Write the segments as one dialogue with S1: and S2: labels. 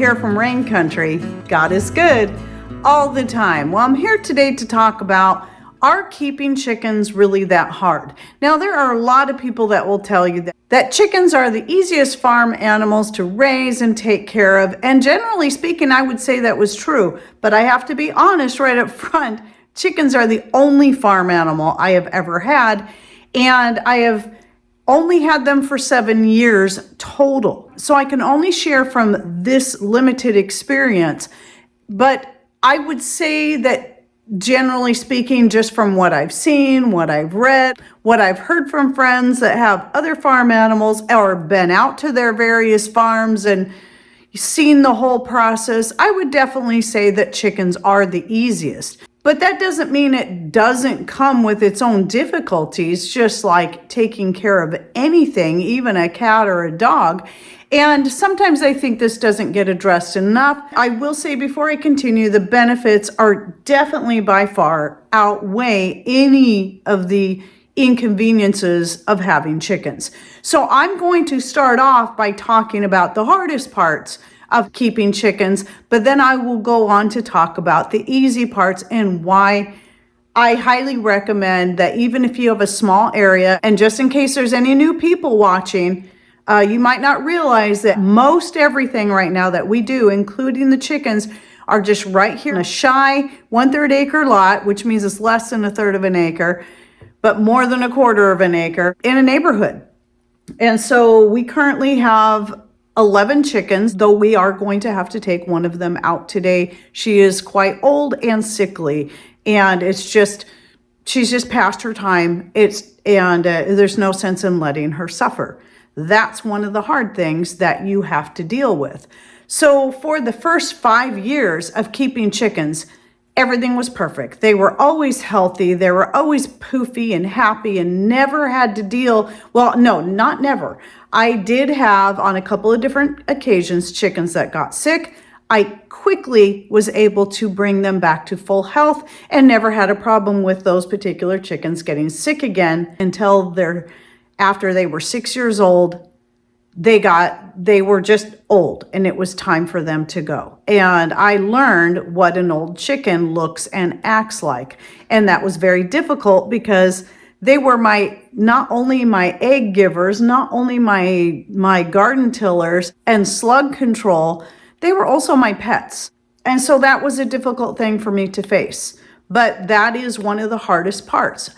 S1: here from Rain Country. God is good all the time. Well, I'm here today to talk about, are keeping chickens really that hard? Now, there are a lot of people that will tell you that chickens are the easiest farm animals to raise and take care of. And generally speaking, I would say that was true. But I have to be honest right up front, chickens are the only farm animal I have ever had. And I have only had them for 7 years total. So I can only share from this limited experience. But I would say that generally speaking, just from what I've seen, what I've read, what I've heard from friends that have other farm animals or been out to their various farms and seen the whole process, I would definitely say that chickens are the easiest. But that doesn't mean it doesn't come with its own difficulties, just like taking care of anything, even a cat or a dog. And sometimes I think this doesn't get addressed enough. I will say before I continue, the benefits are definitely by far outweigh any of the inconveniences of having chickens. So I'm going to start off by talking about the hardest parts of keeping chickens, but then I will go on to talk about the easy parts and why I highly recommend that even if you have a small area, and just in case there's any new people watching, you might not realize that most everything right now that we do, including the chickens, are just right here in a shy 1/3 acre lot, which means it's less than 1/3 of an acre, but more than 1/4 of an acre in a neighborhood. And so we currently have 11 chickens, though we are going to have to take one of them out today. She is quite old and sickly, and she's just past her time. There's no sense in letting her suffer. That's one of the hard things that you have to deal with. So for the first 5 years of keeping chickens, everything was perfect. They were always healthy. They were always poofy and happy and never had to deal. Well, no, not never. I did have on a couple of different occasions chickens that got sick. I quickly was able to bring them back to full health and never had a problem with those particular chickens getting sick again until after they were 6 years old. They were just old and it was time for them to go. And I learned what an old chicken looks and acts like. And that was very difficult because they were not only my egg givers, not only my garden tillers and slug control, they were also my pets. And so that was a difficult thing for me to face. But that is one of the hardest parts,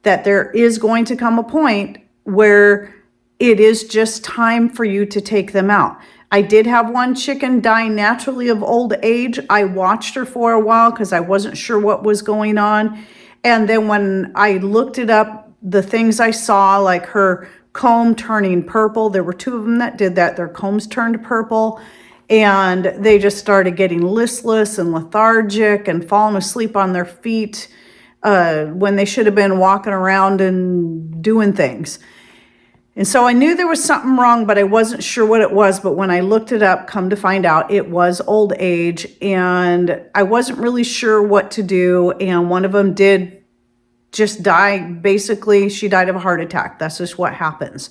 S1: that there is going to come a point where it is just time for you to take them out. I did have one chicken die naturally of old age. I watched her for a while because I wasn't sure what was going on. And then when I looked it up, the things I saw, like her comb turning purple, there were 2 of them that did that. Their combs turned purple and they just started getting listless and lethargic and falling asleep on their feet when they should have been walking around and doing things. And so I knew there was something wrong, but I wasn't sure what it was. But when I looked it up, come to find out, it was old age. And I wasn't really sure what to do. And one of them did just die. Basically, she died of a heart attack. That's just what happens.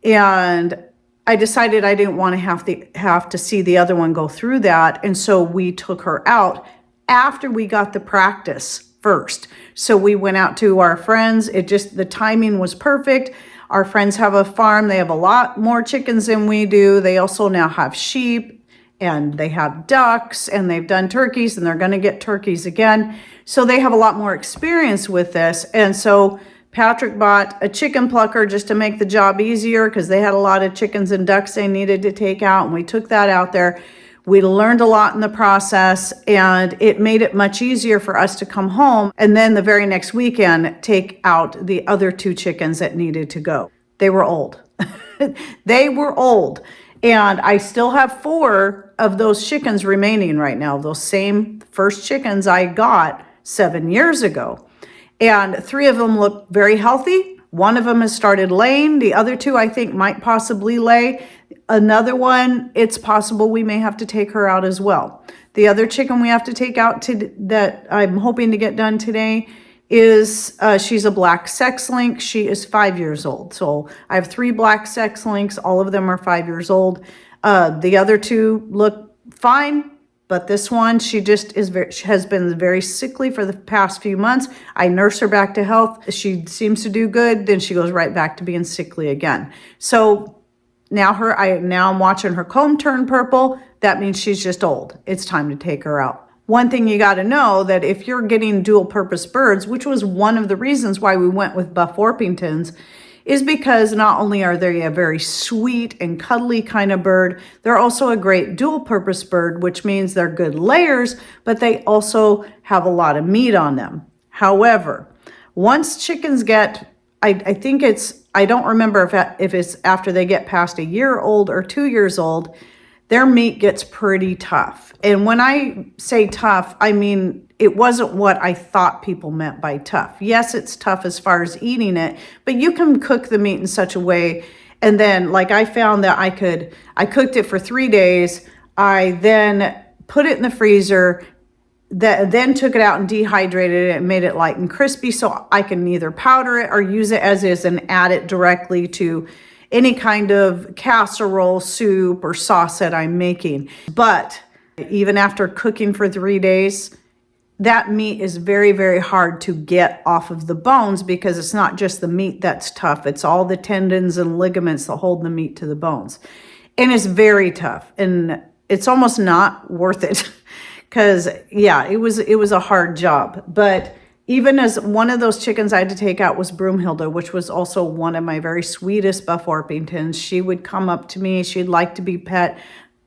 S1: And I decided I didn't want to have to see the other one go through that. And so we took her out after we got the practice first. So we went out to our friends. The timing was perfect. Our friends have a farm. They have a lot more chickens than we do. They also now have sheep and they have ducks and they've done turkeys and they're going to get turkeys again. So they have a lot more experience with this. And so Patrick bought a chicken plucker just to make the job easier because they had a lot of chickens and ducks they needed to take out. And we took that out there. We learned a lot in the process and it made it much easier for us to come home and then the very next weekend take out the other 2 chickens that needed to go. They were old. They were old. And I still have 4 of those chickens remaining right now. Those same first chickens I got 7 years ago. And 3 of them look very healthy. One of them has started laying. The other 2, I think, might possibly lay. Another one, it's possible we may have to take her out as well. The other chicken we have to take out that I'm hoping to get done today is she's a black sex link. She is 5 years old. So I have 3 black sex links. All of them are 5 years old. The other 2 look fine. But this one, she just has been very sickly for the past few months. I nurse her back to health. She seems to do good. Then she goes right back to being sickly again. So now I'm watching her comb turn purple. That means she's just old. It's time to take her out. One thing you got to know that if you're getting dual purpose birds, which was one of the reasons why we went with Buff Orpingtons, is because not only are they a very sweet and cuddly kind of bird, they're also a great dual purpose bird, which means they're good layers, but they also have a lot of meat on them. However, once chickens get, I think I don't remember if it's after they get past a year old or 2 years old, their meat gets pretty tough. And when I say tough, I mean, it wasn't what I thought people meant by tough. Yes, it's tough as far as eating it, but you can cook the meat in such a way. And then like I found that I cooked it for 3 days. I then put it in the freezer, then took it out and dehydrated it and made it light and crispy so I can either powder it or use it as is and add it directly to any kind of casserole, soup, or sauce that I'm making. But even after cooking for 3 days, that meat is very, very hard to get off of the bones because it's not just the meat that's tough. It's all the tendons and ligaments that hold the meat to the bones. And it's very tough. And it's almost not worth it because, yeah, it was a hard job. But even as one of those chickens I had to take out was Broomhilda, which was also one of my very sweetest Buff Orpingtons. She would come up to me. She'd like to be pet.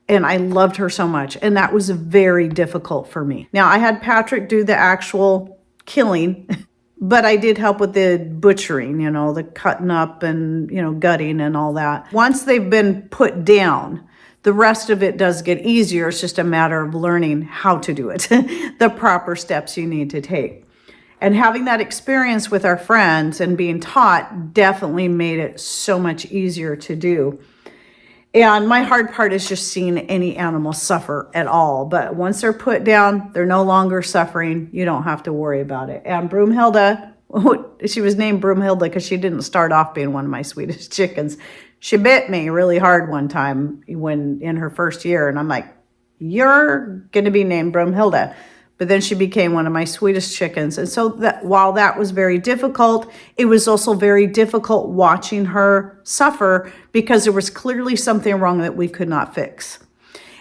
S1: And I loved her so much. And that was very difficult for me. Now, I had Patrick do the actual killing, but I did help with the butchering, the cutting up and, gutting and all that. Once they've been put down, the rest of it does get easier. It's just a matter of learning how to do it, the proper steps you need to take. And having that experience with our friends and being taught definitely made it so much easier to do. And my hard part is just seeing any animal suffer at all. But once they're put down, they're no longer suffering. You don't have to worry about it. And Broomhilda, she was named Broomhilda because she didn't start off being one of my sweetest chickens. She bit me really hard one time when in her first year. And I'm like, you're going to be named Broomhilda. But then she became one of my sweetest chickens. And so that while that was very difficult, it was also very difficult watching her suffer because there was clearly something wrong that we could not fix.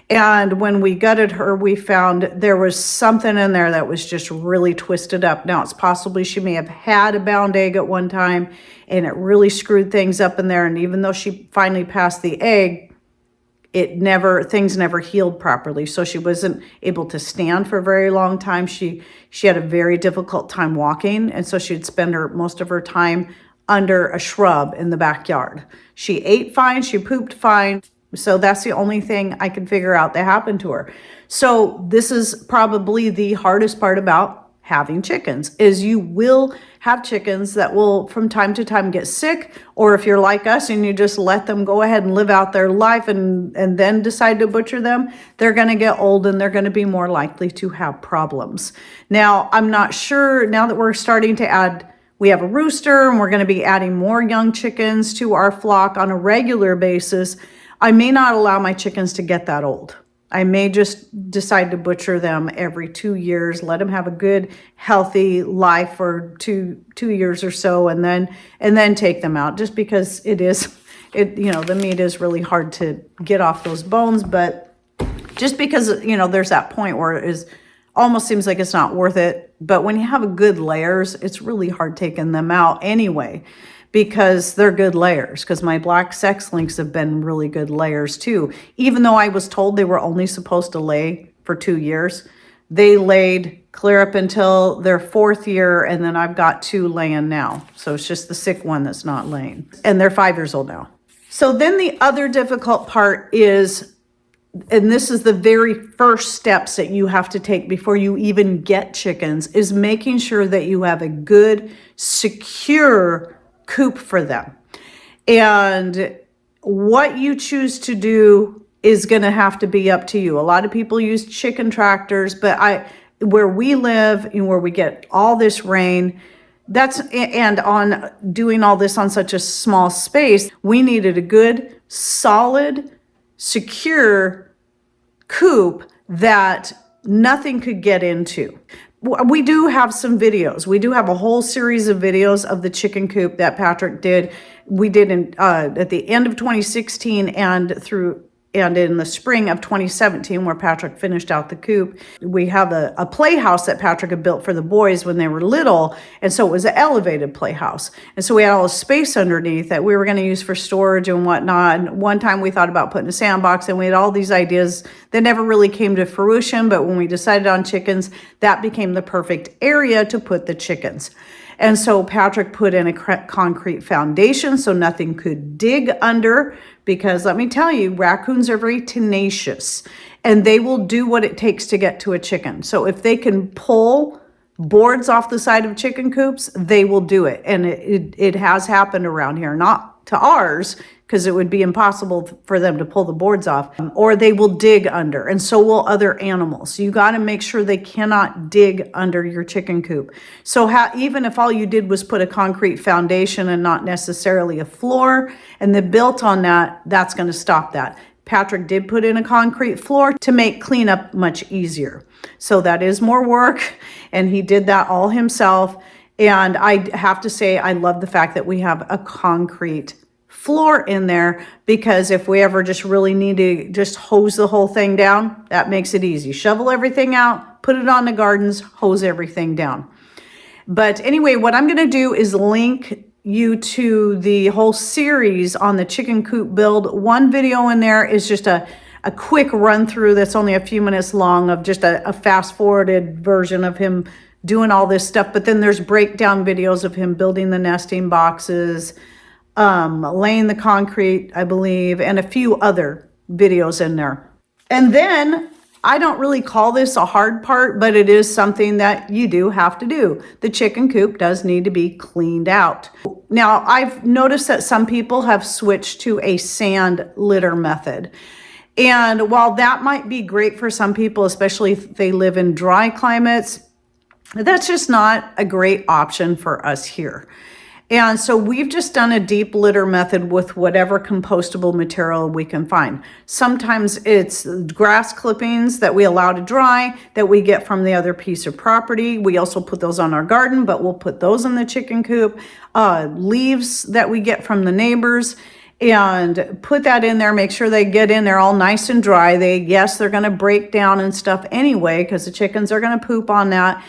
S1: And when we gutted her, we found there was something in there that was just really twisted up. Now, it's possibly she may have had a bound egg at one time and it really screwed things up in there. And even though she finally passed the egg, things never healed properly. So she wasn't able to stand for a very long time. She had a very difficult time walking. And so she'd spend most of her time under a shrub in the backyard. She ate fine. She pooped fine. So that's the only thing I could figure out that happened to her. So this is probably the hardest part about having chickens is you will have chickens that will from time to time get sick, or if you're like us and you just let them go ahead and live out their life and then decide to butcher them, they're going to get old and they're going to be more likely to have problems. Now, I'm not sure now that we're starting to we have a rooster and we're going to be adding more young chickens to our flock on a regular basis. I may not allow my chickens to get that old. I may just decide to butcher them every 2 years, let them have a good, healthy life for two years or so, and then take them out. Just because the meat is really hard to get off those bones, but just because there's that point where it almost seems like it's not worth it. But when you have a good layers, it's really hard taking them out anyway, because they're good layers, because my black sex links have been really good layers too. Even though I was told they were only supposed to lay for 2 years, they laid clear up until their 4th year, and then I've got 2 laying now. So it's just the sick one that's not laying. And they're 5 years old now. So then the other difficult part is, and this is the very first steps that you have to take before you even get chickens, is making sure that you have a good, secure coop for them. And what you choose to do is going to have to be up to you. A lot of people use chicken tractors, but where we live and where we get all this rain, and on doing all this on such a small space, we needed a good, solid, secure coop that nothing could get into. We do have some videos. We do have a whole series of videos of the chicken coop that Patrick did. We did at the end of 2016 and in the spring of 2017, where Patrick finished out the coop. We have a playhouse that Patrick had built for the boys when they were little. And so it was an elevated playhouse. And so we had all the space underneath that we were going to use for storage and whatnot. And one time we thought about putting a sandbox, and we had all these ideas that never really came to fruition. But when we decided on chickens, that became the perfect area to put the chickens. And so Patrick put in a concrete foundation so nothing could dig under, because let me tell you, raccoons are very tenacious and they will do what it takes to get to a chicken. So if they can pull boards off the side of chicken coops, they will do it. And it has happened around here, not to ours, because it would be impossible for them to pull the boards off, or they will dig under, and so will other animals. So you got to make sure they cannot dig under your chicken coop. So even if all you did was put a concrete foundation and not necessarily a floor, and they built on that, that's going to stop that. Patrick did put in a concrete floor to make cleanup much easier. So that is more work, and he did that all himself. And I have to say, I love the fact that we have a concrete floor in there, because if we ever just really need to just hose the whole thing down, that makes it easy. Shovel everything out, put it on the gardens, hose everything down. But anyway, what I'm going to do is link you to the whole series on the chicken coop build. One video in there is just a quick run through that's only a few minutes long of just a fast forwarded version of him doing all this stuff. But then there's breakdown videos of him building the nesting boxes, laying the concrete, I believe, and a few other videos in there. And then I don't really call this a hard part, but it is something that you do have to do. The chicken coop does need to be cleaned out. Now, I've noticed that some people have switched to a sand litter method. And while that might be great for some people, especially if they live in dry climates, that's just not a great option for us here. And so we've just done a deep litter method with whatever compostable material we can find. Sometimes it's grass clippings that we allow to dry that we get from the other piece of property. We also put those on our garden, but we'll put those in the chicken coop. Leaves that we get from the neighbors, and put that in there, make sure they get in there all nice and dry. They're going to break down and stuff anyway, because the chickens are going to poop on that.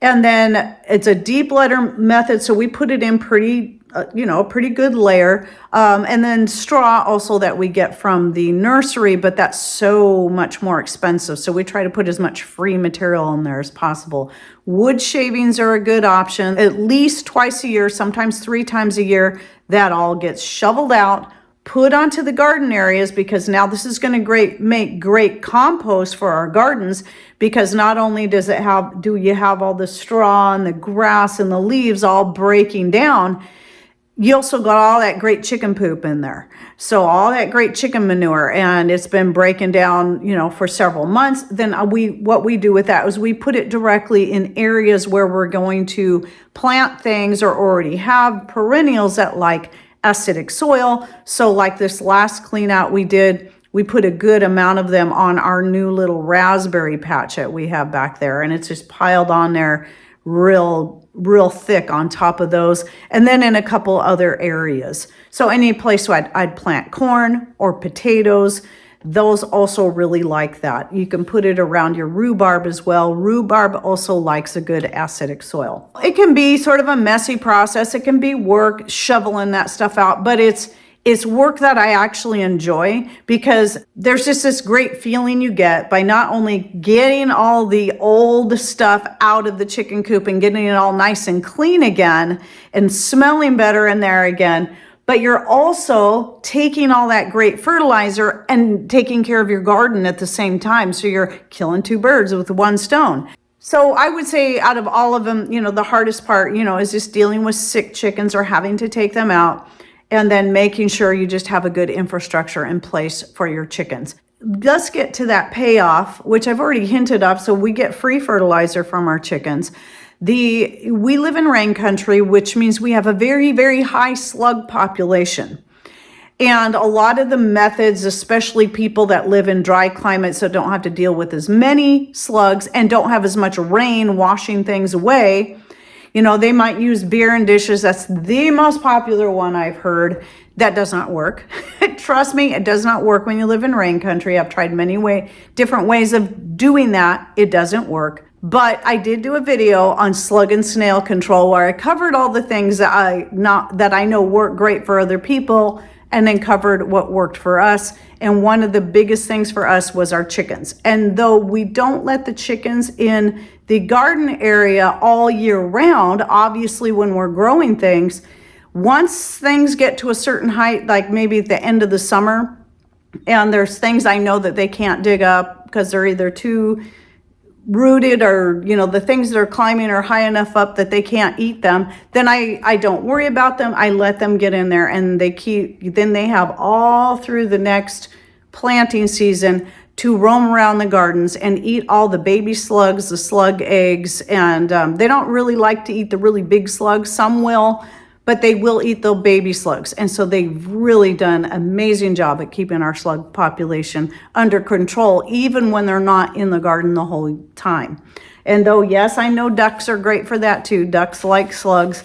S1: And then it's a deep litter method, so we put it in pretty good layer. And then straw also that we get from the nursery, but that's so much more expensive. So we try to put as much free material in there as possible. Wood shavings are a good option. At least twice a year, sometimes 3 times a year, that all gets shoveled out, put onto the garden areas, because now this is going to make great compost for our gardens, because not only do you have all the straw and the grass and the leaves all breaking down, you also got all that great chicken poop in there. So all that great chicken manure, and it's been breaking down, for several months. Then what we do with that is we put it directly in areas where we're going to plant things or already have perennials that like acidic soil. So like this last clean out we did, we put a good amount of them on our new little raspberry patch that we have back there. And it's just piled on there real thick on top of those. And then in a couple other areas. So any place where I'd plant corn or potatoes, those also really like that. You can put it around your rhubarb as well. Rhubarb also likes a good acidic soil. It can be sort of a messy process. It can be work shoveling that stuff out, but it's work that I actually enjoy, because there's just this great feeling you get by not only getting all the old stuff out of the chicken coop and getting it all nice and clean again and smelling better in there again, but you're also taking all that great fertilizer and taking care of your garden at the same time. So you're killing 2 birds with 1 stone. So I would say out of all of them, the hardest part, is just dealing with sick chickens or having to take them out, and then making sure you just have a good infrastructure in place for your chickens. Let's get to that payoff, which I've already hinted of. So we get free fertilizer from our chickens. We live in rain country, which means we have a very, very high slug population. And a lot of the methods, especially people that live in dry climates so don't have to deal with as many slugs and don't have as much rain washing things away, you know, they might use beer and dishes. That's the most popular one I've heard. That does not work. Trust me, it does not work when you live in rain country. I've tried many different ways of doing that. It doesn't work. But I did do a video on slug and snail control where I covered all the things that I know work great for other people, and then covered what worked for us. And one of the biggest things for us was our chickens. And though we don't let the chickens in the garden area all year round, obviously when we're growing things, once things get to a certain height, like maybe at the end of the summer, and there's things I know that they can't dig up because they're either too rooted or, you know, the things that are climbing are high enough up that they can't eat them, then I don't worry about them. I let them get in there, and then they have all through the next planting season to roam around the gardens and eat all the baby slugs, the slug eggs, and they don't really like to eat the really big slugs. Some will, but they will eat the baby slugs. And so they've really done an amazing job at keeping our slug population under control, even when they're not in the garden the whole time. And though, yes, I know ducks are great for that too. Ducks like slugs.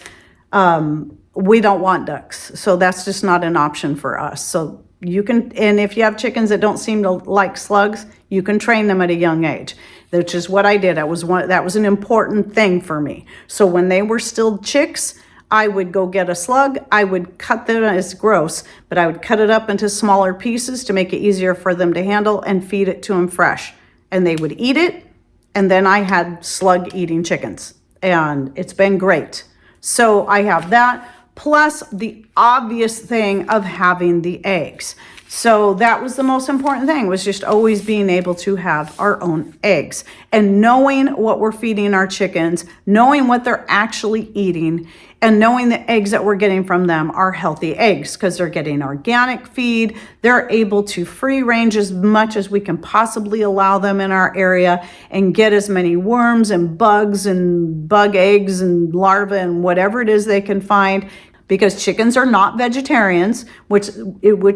S1: We don't want ducks. So that's just not an option for us. So you can, and if you have chickens that don't seem to like slugs, you can train them at a young age, which is what I did. That was an important thing for me. So when they were still chicks, I would go get a slug. I would cut them, it's gross, but I would cut it up into smaller pieces to make it easier for them to handle and feed it to them fresh. And they would eat it. And then I had slug eating chickens, and it's been great. So I have that, plus the obvious thing of having the eggs. So that was the most important thing, was just always being able to have our own eggs and knowing what we're feeding our chickens, knowing what they're actually eating, and knowing the eggs that we're getting from them are healthy eggs because they're getting organic feed. They're able to free range as much as we can possibly allow them in our area and get as many worms and bugs and bug eggs and larvae and whatever it is they can find, because chickens are not vegetarians, which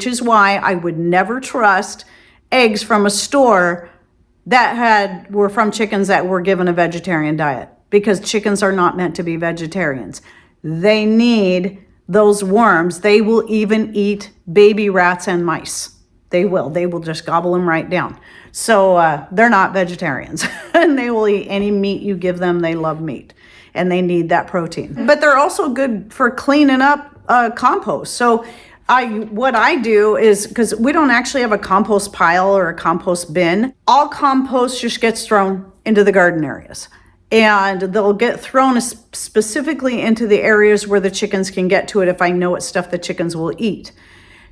S1: is why I would never trust eggs from a store that were from chickens that were given a vegetarian diet, because chickens are not meant to be vegetarians. They need those worms. They will even eat baby rats and mice. They will just gobble them right down. So they're not vegetarians and they will eat any meat you give them. They love meat and they need that protein, but they're also good for cleaning up compost. So what I do is, because we don't actually have a compost pile or a compost bin, all compost just gets thrown into the garden areas. And they'll get thrown specifically into the areas where the chickens can get to it if I know it's stuff the chickens will eat.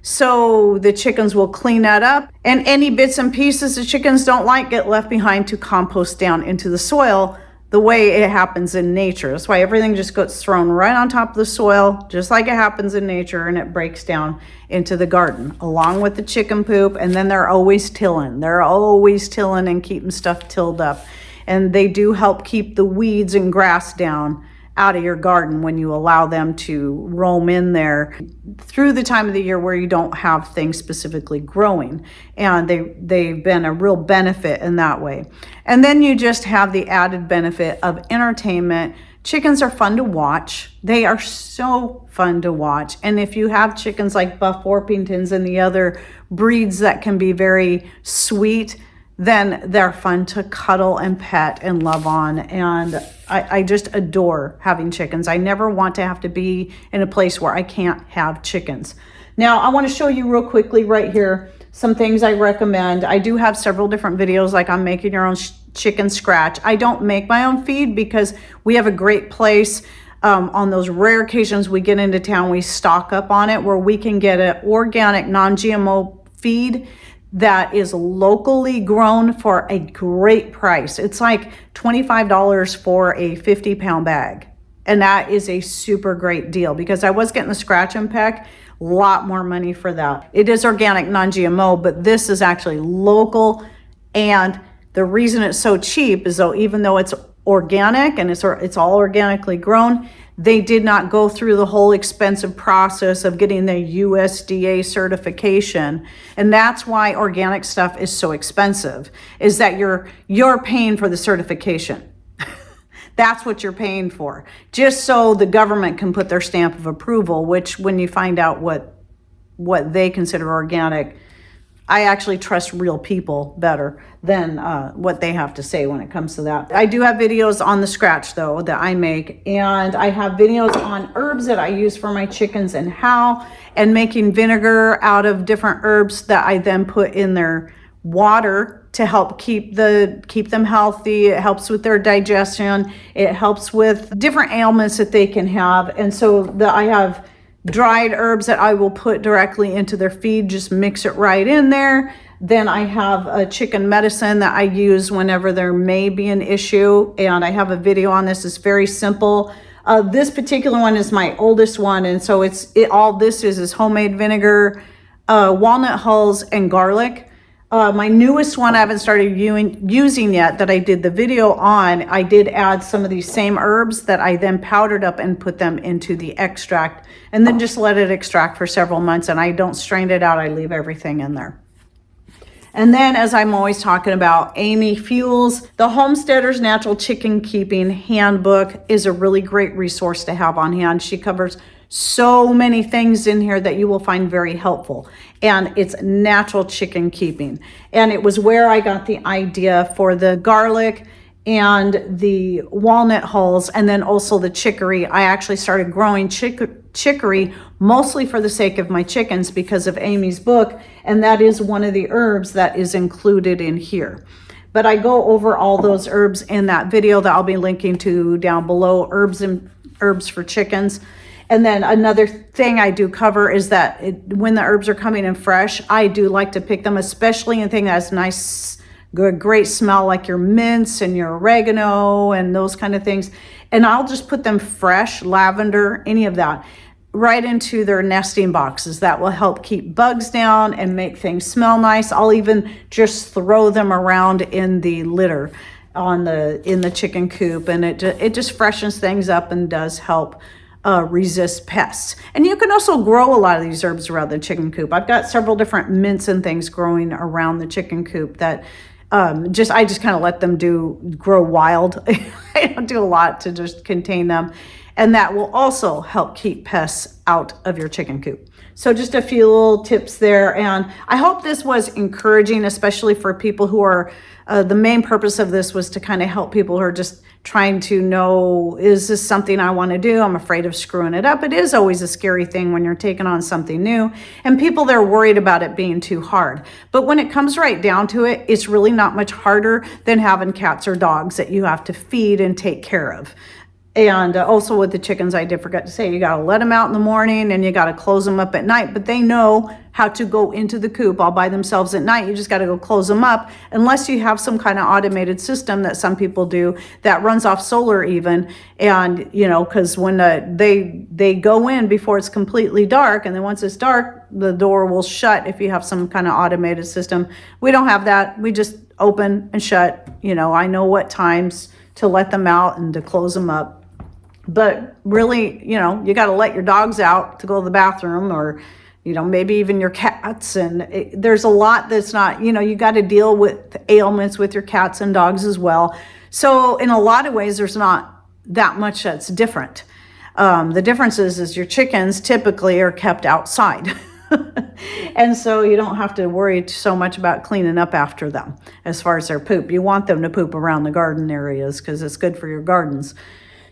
S1: So the chickens will clean that up, and any bits and pieces the chickens don't like get left behind to compost down into the soil the way it happens in nature. That's why everything just gets thrown right on top of the soil, just like it happens in nature, and it breaks down into the garden along with the chicken poop. And then they're always tilling. They're always tilling and keeping stuff tilled up. And they do help keep the weeds and grass down out of your garden when you allow them to roam in there through the time of the year where you don't have things specifically growing. And they've been a real benefit in that way. And then you just have the added benefit of entertainment. Chickens are fun to watch. They are so fun to watch. And if you have chickens like Buff Orpingtons and the other breeds that can be very sweet, then they're fun to cuddle and pet and love on. And I just adore having chickens. I never want to have to be in a place where I can't have chickens. Now, I want to show you real quickly right here some things I recommend. I do have several different videos, like on making your own chicken scratch. I don't make my own feed because we have a great place. On those rare occasions we get into town, we stock up on it where we can get an organic, non-GMO feed that is locally grown for a great price. It's like $25 for a 50-pound bag. And that is a super great deal, because I was getting the scratch and peck, a lot more money for that. It is organic, non-GMO, but this is actually local. And the reason it's so cheap is, though, even though it's organic and it's all organically grown, they did not go through the whole expensive process of getting the USDA certification. And that's why organic stuff is so expensive, is that you're paying for the certification. That's what you're paying for, just so the government can put their stamp of approval, which when you find out what they consider organic, I actually trust real people better than what they have to say when it comes to that. I do have videos on the scratch though that I make, and I have videos on herbs that I use for my chickens and how, and making vinegar out of different herbs that I then put in their water to help keep them healthy. It helps with their digestion. It helps with different ailments that they can have. And so I have dried herbs that I will put directly into their feed, just mix it right in there. Then I have a chicken medicine that I use whenever there may be an issue, and I have a video on this. It's very simple. This particular one is my oldest one, and so all this is homemade vinegar, walnut hulls, and garlic. My newest one I haven't started using yet, that I did the video on. I did add some of these same herbs that I then powdered up and put them into the extract, and then just let it extract for several months, and I don't strain it out. I leave everything in there. And then, as I'm always talking about, Amy Fuels, the Homesteader's Natural Chicken Keeping Handbook is a really great resource to have on hand. She covers so many things in here that you will find very helpful, and it's natural chicken keeping. And it was where I got the idea for the garlic and the walnut hulls, and then also the chicory. I actually started growing chicory mostly for the sake of my chickens because of Amy's book, and that is one of the herbs that is included in here. But I go over all those herbs in that video that I'll be linking to down below, herbs for chickens. And then another thing I do cover is that when the herbs are coming in fresh, I do like to pick them, especially anything that has nice, good, great smell, like your mints and your oregano and those kind of things. And I'll just put them fresh, lavender, any of that, right into their nesting boxes. That will help keep bugs down and make things smell nice. I'll even just throw them around in the litter in the chicken coop, and it just freshens things up and does help resist pests. And you can also grow a lot of these herbs around the chicken coop. I've got several different mints and things growing around the chicken coop that I just kind of let them grow wild. I don't do a lot to just contain them. And that will also help keep pests out of your chicken coop. So just a few little tips there. And I hope this was encouraging, especially for people who are, the main purpose of this was to kind of help people who are just trying to know, is this something I want to do? I'm afraid of screwing it up. It is always a scary thing when you're taking on something new, and people, they're worried about it being too hard. But when it comes right down to it, it's really not much harder than having cats or dogs that you have to feed and take care of. And also with the chickens, I did forget to say, you got to let them out in the morning and you got to close them up at night, but they know how to go into the coop all by themselves at night. You just got to go close them up, unless you have some kind of automated system that some people do that runs off solar even. And, you know, because when they go in before it's completely dark, and then once it's dark, the door will shut if you have some kind of automated system. We don't have that. We just open and shut. You know, I know what times to let them out and to close them up. But really, you know, you got to let your dogs out to go to the bathroom, or, you know, maybe even your cats. And there's a lot that's not, you know, you got to deal with ailments with your cats and dogs as well. So in a lot of ways, there's not that much that's different. The difference is your chickens typically are kept outside. And so you don't have to worry so much about cleaning up after them as far as their poop. You want them to poop around the garden areas because it's good for your gardens.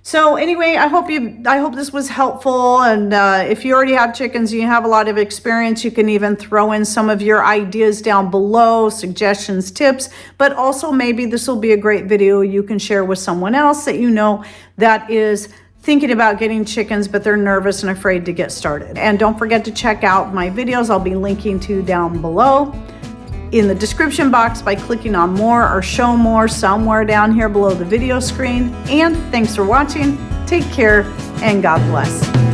S1: So anyway, I hope this was helpful. And if you already have chickens, you have a lot of experience, you can even throw in some of your ideas down below, suggestions, tips, but also maybe this will be a great video you can share with someone else that you know that is thinking about getting chickens, but they're nervous and afraid to get started. And don't forget to check out my videos. I'll be linking to down below in the description box by clicking on more or show more somewhere down here below the video screen. And thanks for watching. Take care and God bless.